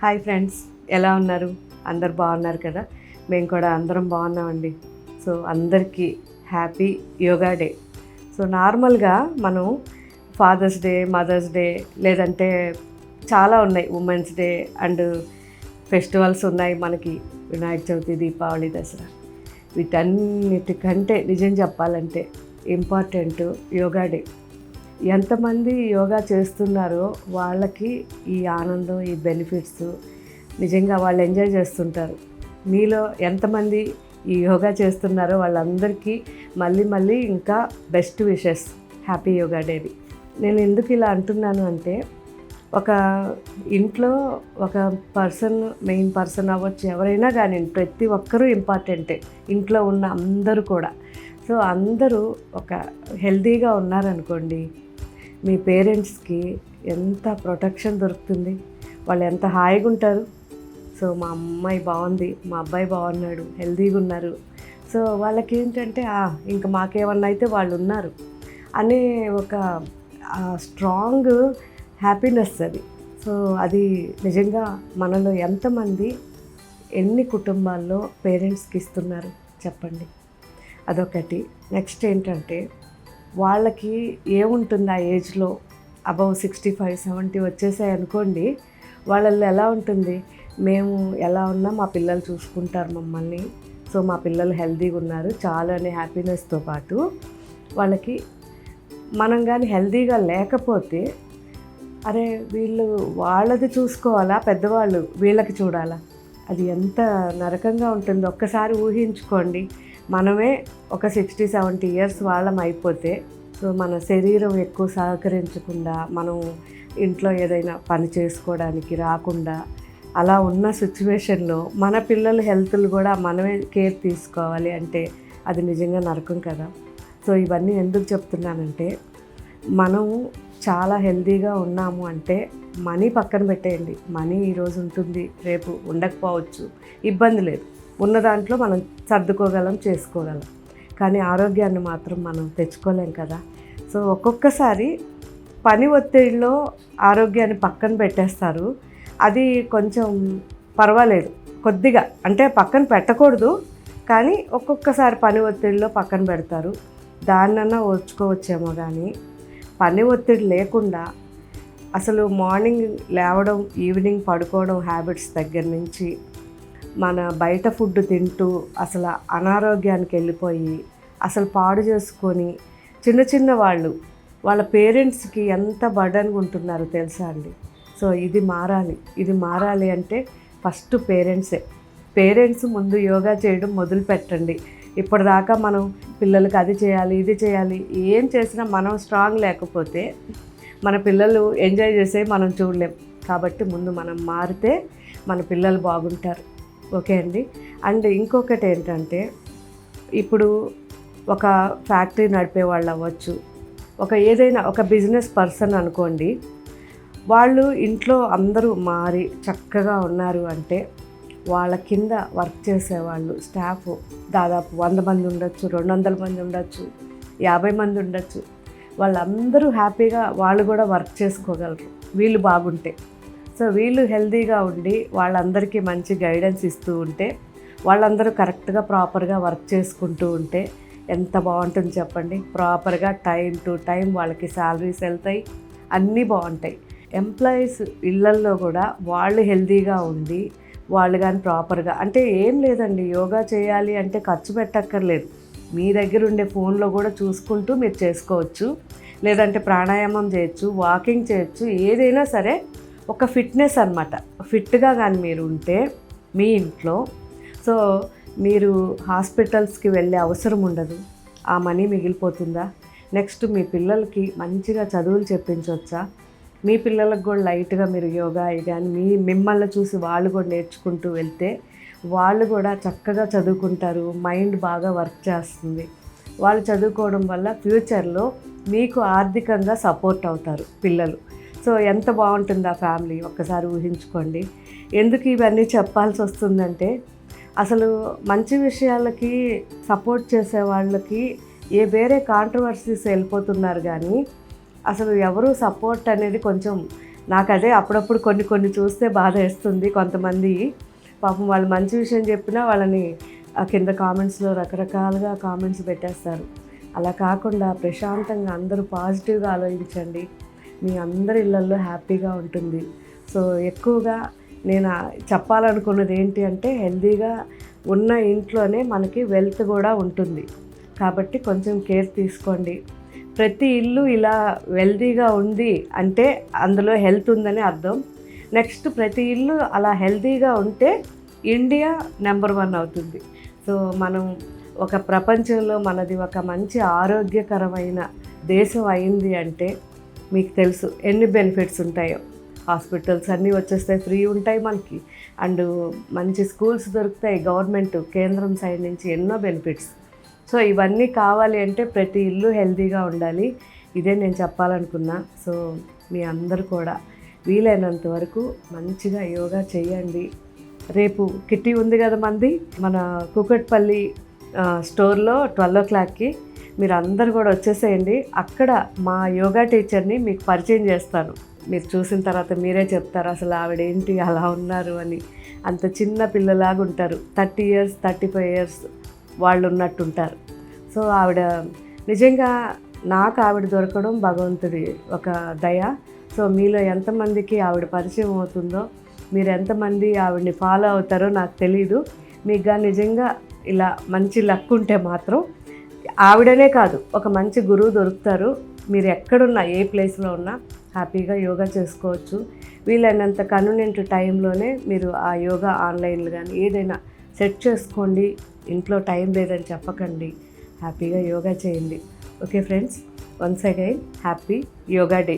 Hi friends, ఎలా ఉన్నారు? అందరు బాగున్నారు కదా? మేము కూడా అందరం బాగున్నామండి. సో అందరికీ హ్యాపీ యోగా డే. సో నార్మల్గా మనం ఫాదర్స్ డే, మదర్స్ డే, లేదంటే చాలా ఉన్నాయి, ఉమెన్స్ డే అండ్ ఫెస్టివల్స్ ఉన్నాయి మనకి, వినాయక చవితి, దీపావళి, దసరా. వీటన్నిటికంటే నిజం చెప్పాలంటే ఇంపార్టెంట్ యోగా డే. ఎంతమంది యోగా చేస్తున్నారో వాళ్ళకి ఈ ఆనందం, ఈ బెనిఫిట్స్ నిజంగా వాళ్ళు ఎంజాయ్ చేస్తుంటారు. మీలో ఎంతమంది ఈ యోగా చేస్తున్నారో వాళ్ళందరికీ మళ్ళీ ఇంకా బెస్ట్ విషెస్, హ్యాపీ యోగా డేది. నేను ఎందుకు ఇలా అంటున్నాను అంటే, ఒక ఇంట్లో ఒక మెయిన్ పర్సన్ అవ్వచ్చు, ఎవరైనా కానీ ప్రతి ఒక్కరూ ఇంపార్టెంటే, ఇంట్లో ఉన్న అందరూ కూడా. సో అందరూ ఒక హెల్తీగా ఉన్నారనుకోండి, మీ పేరెంట్స్కి ఎంత ప్రొటెక్షన్ దొరుకుతుంది, వాళ్ళు ఎంత హాయిగా ఉంటారు. సో మా అమ్మాయి బాగుంది, మా అబ్బాయి బాగున్నాడు, హెల్తీగా ఉన్నారు, సో వాళ్ళకి ఏంటంటే ఇంకా మాకేమన్నా అయితే వాళ్ళు ఉన్నారు అనే ఒక స్ట్రాంగ్ హ్యాపీనెస్ అది. సో అది నిజంగా మనలో ఎంతమంది, ఎన్ని కుటుంబాల్లో పేరెంట్స్కి ఇస్తున్నారు చెప్పండి. అదొకటి. నెక్స్ట్ ఏంటంటే, వాళ్ళకి ఏముంటుంది ఆ ఏజ్లో, అబౌవ్ 65, 70 వచ్చేసాయి అనుకోండి, వాళ్ళల్లో ఎలా ఉంటుంది, మేము ఎలా ఉన్నా మా పిల్లలు చూసుకుంటారు మమ్మల్ని, సో మా పిల్లలు హెల్తీగా ఉన్నారు చాలు అనే హ్యాపీనెస్తో పాటు, వాళ్ళకి మనం కానీ హెల్తీగా లేకపోతే, అరే వీళ్ళు వాళ్ళది చూసుకోవాలా, పెద్దవాళ్ళు వీళ్ళకి చూడాలా, అది ఎంత నరకంగా ఉంటుందో ఒక్కసారి ఊహించుకోండి. మనమే ఒక 60-70 ఇయర్స్ వాళ్ళం అయిపోతే, సో మన శరీరం ఎక్కువ సహకరించకుండా, మనం ఇంట్లో ఏదైనా పని చేసుకోవడానికి రాకుండా అలా ఉన్న సిచ్యువేషన్లో మన పిల్లల హెల్త్లు కూడా మనమే కేర్ తీసుకోవాలి అంటే అది నిజంగా నరకం కదా. సో ఇవన్నీ ఎందుకు చెప్తున్నానంటే, మనం చాలా హెల్తీగా ఉన్నాము అంటే మనీ పక్కన పెట్టేయండి. మనీ ఈరోజు ఉంటుంది, రేపు ఉండకపోవచ్చు, ఇబ్బంది లేదు, ఉన్న దాంట్లో మనం సర్దుకోగలం, చేసుకోగలం. కానీ ఆరోగ్యాన్ని మాత్రం మనం తెచ్చుకోలేం కదా. సో ఒక్కొక్కసారి పని ఒత్తిడిలో ఆరోగ్యాన్ని పక్కన పెట్టేస్తారు. అది కొంచెం పర్వాలేదు, కొద్దిగా, అంటే పక్కన పెట్టకూడదు, కానీ ఒక్కొక్కసారి పని ఒత్తిడిలో పక్కన పెడతారు. దాన్నన్నా ఓర్చుకోవచ్చేమో. కానీ పని ఒత్తిడి లేకుండా అసలు మార్నింగ్ లేవడం, ఈవినింగ్ పడుకోవడం హ్యాబిట్స్ దగ్గర నుంచి, మన బయట ఫుడ్ తింటూ అసలు అనారోగ్యానికి వెళ్ళిపోయి అసలు పాడు చేసుకొని చిన్న వాళ్ళు వాళ్ళ పేరెంట్స్కి ఎంత బర్డన్గా ఉంటున్నారో తెలుసా అండి. సో ఇది మారాలి అంటే ఫస్ట్ పేరెంట్స్ ముందు యోగా చేయడం మొదలు పెట్టండి. ఇప్పటిదాకా మనం పిల్లలకి అది చేయాలి, ఇది చేయాలి, ఏం చేసినా మనం స్ట్రాంగ్ లేకపోతే మన పిల్లలు ఎంజాయ్ చేసే మనం చూడలేం. కాబట్టి ముందు మనం మారితే మన పిల్లలు బాగుంటారు. ఓకే అండి. అండ్ ఇంకొకటి ఏంటంటే, ఇప్పుడు ఒక ఫ్యాక్టరీ నడిపే వాళ్ళు అవ్వచ్చు, ఏదైనా ఒక బిజినెస్ పర్సన్ అనుకోండి, వాళ్ళు ఇంట్లో అందరూ మారి చక్కగా ఉన్నారు అంటే, వాళ్ళ కింద వర్క్ చేసేవాళ్ళు స్టాఫ్ దాదాపు 100 మంది ఉండొచ్చు, 200 మంది ఉండొచ్చు, 50 మంది ఉండొచ్చు, వాళ్ళందరూ హ్యాపీగా వాళ్ళు కూడా వర్క్ చేసుకోగలరు వీళ్ళు బాగుంటే. సో వీళ్ళు హెల్తీగా ఉండి వాళ్ళందరికీ మంచి గైడెన్స్ ఇస్తూ ఉంటే, వాళ్ళందరూ కరెక్ట్గా ప్రాపర్గా వర్క్ చేసుకుంటూ ఉంటే ఎంత బాగుంటుంది చెప్పండి. ప్రాపర్గా టైం టు టైం వాళ్ళకి శాలరీస్ వెళ్తాయి, అన్నీ బాగుంటాయి. ఎంప్లాయీస్ ఇళ్ళల్లో కూడా వాళ్ళు హెల్తీగా ఉండి, వాళ్ళు కానీ ప్రాపర్గా, అంటే ఏం లేదండి, యోగా చేయాలి అంటే ఖర్చు పెట్టక్కర్లేదు, మీ దగ్గర ఉండే ఫోన్లో కూడా చూసుకుంటూ మీరు చేసుకోవచ్చు, లేదంటే ప్రాణాయామం చేయొచ్చు, వాకింగ్ చేయొచ్చు, ఏదైనా సరే ఒక ఫిట్నెస్ అనమాట. ఫిట్గా కానీ మీరు ఉంటే మీ ఇంట్లో, సో మీరు హాస్పిటల్స్కి వెళ్ళే అవసరం ఉండదు, ఆ మనీ మిగిలిపోతుందా. నెక్స్ట్ మీ పిల్లలకి మంచిగా చదువులు చెప్పించవచ్చా, మీ పిల్లలకు కూడా లైట్గా మీరు యోగా కానీ మిమ్మల్ని చూసి వాళ్ళు కూడా నేర్చుకుంటూ వెళ్తే వాళ్ళు కూడా చక్కగా చదువుకుంటారు, మైండ్ బాగా వర్క్ చేస్తుంది. వాళ్ళు చదువుకోవడం వల్ల ఫ్యూచర్లో మీకు ఆర్థికంగా సపోర్ట్ అవుతారు పిల్లలు. సో ఎంత బాగుంటుంది ఆ ఫ్యామిలీ, ఒక్కసారి ఊహించుకోండి. ఎందుకు ఇవన్నీ చెప్పాల్సి వస్తుందంటే, అసలు మంచి విషయాలకి సపోర్ట్ చేసే వాళ్ళకి వేరే కాంట్రవర్సీస్ వెళ్ళిపోతున్నారు, కానీ అసలు ఎవరు సపోర్ట్ అనేది కొంచెం నాకు అదే అప్పుడప్పుడు కొన్ని కొన్ని చూస్తే బాధ వేస్తుంది. కొంతమంది పాపం వాళ్ళు మంచి విషయం చెప్పినా వాళ్ళని కింద కామెంట్స్లో రకరకాలుగా కామెంట్స్ పెట్టేస్తారు. అలా కాకుండా ప్రశాంతంగా అందరూ పాజిటివ్గా ఆలోచించండి. మీ అందరి ఇళ్ళల్లో హ్యాపీగా ఉంటుంది. సో ఎక్కువగా నేను చెప్పాలనుకున్నది ఏంటి అంటే, హెల్తీగా ఉన్న ఇంట్లోనే మనకి వెల్త్ కూడా ఉంటుంది. కాబట్టి కొంచెం కేర్ తీసుకోండి. ప్రతి ఇల్లు ఇలా వెల్తీగా ఉంది అంటే అందులో హెల్త్ ఉందని అర్థం. నెక్స్ట్ ప్రతి ఇల్లు అలా హెల్తీగా ఉంటే ఇండియా నెంబర్ 1 అవుతుంది. సో మనం ఒక ప్రపంచంలో మనది ఒక మంచి ఆరోగ్యకరమైన దేశం అయింది అంటే మీకు తెలుసు ఎన్ని బెనిఫిట్స్ ఉంటాయో. హాస్పిటల్స్ అన్నీ వచ్చేస్తాయి, ఫ్రీ ఉంటాయి మనకి, అండ్ మంచి స్కూల్స్ దొరుకుతాయి, గవర్నమెంట్ కేంద్రం సైడ్ నుంచి ఎన్నో బెనిఫిట్స్. సో ఇవన్నీ కావాలి అంటే ప్రతి ఇల్లు హెల్తీగా ఉండాలి. ఇదే నేను చెప్పాలనుకున్నా. సో మీ అందరూ కూడా వీలైనంత వరకు మంచిగా యోగా చేయండి. రేపు కిట్టి ఉంది కదా మంది, మన కూకట్పల్లి స్టోర్లో 12 o'clockకి మీరు అందరు కూడా వచ్చేసేయండి. అక్కడ మా యోగా టీచర్ని మీకు పరిచయం చేస్తాను. మీరు చూసిన తర్వాత మీరే చెప్తారు అసలు ఆవిడ ఏంటి అలా ఉన్నారు అని. అంత చిన్న పిల్లలాగా ఉంటారు, 30 years 35 years వాళ్ళు ఉన్నట్టుంటారు. సో ఆవిడ నిజంగా నాకు ఆవిడ దొరకడం భగవంతుడి ఒక దయ. సో మీలో ఎంతమందికి ఆవిడ పరిచయం అవుతుందో, మీరు ఎంతమంది ఆవిడని ఫాలో అవుతారో నాకు తెలీదు. మీకు నిజంగా ఇలా మంచి లక్ ఉంటే మాత్రం ఆవిడనే కాదు, ఒక మంచి గురువు దొరుకుతారు. మీరు ఎక్కడున్నా, ఏ ప్లేస్లో ఉన్నా హ్యాపీగా యోగా చేసుకోవచ్చు. వీలైనంత కన్వీనియంట్ టైంలోనే మీరు ఆ యోగా ఆన్లైన్లో కానీ ఏదైనా సెట్ చేసుకోండి. ఇంట్లో టైం లేదని చెప్పకండి, హ్యాపీగా యోగా చేయండి. Okay friends, once again happy yoga day.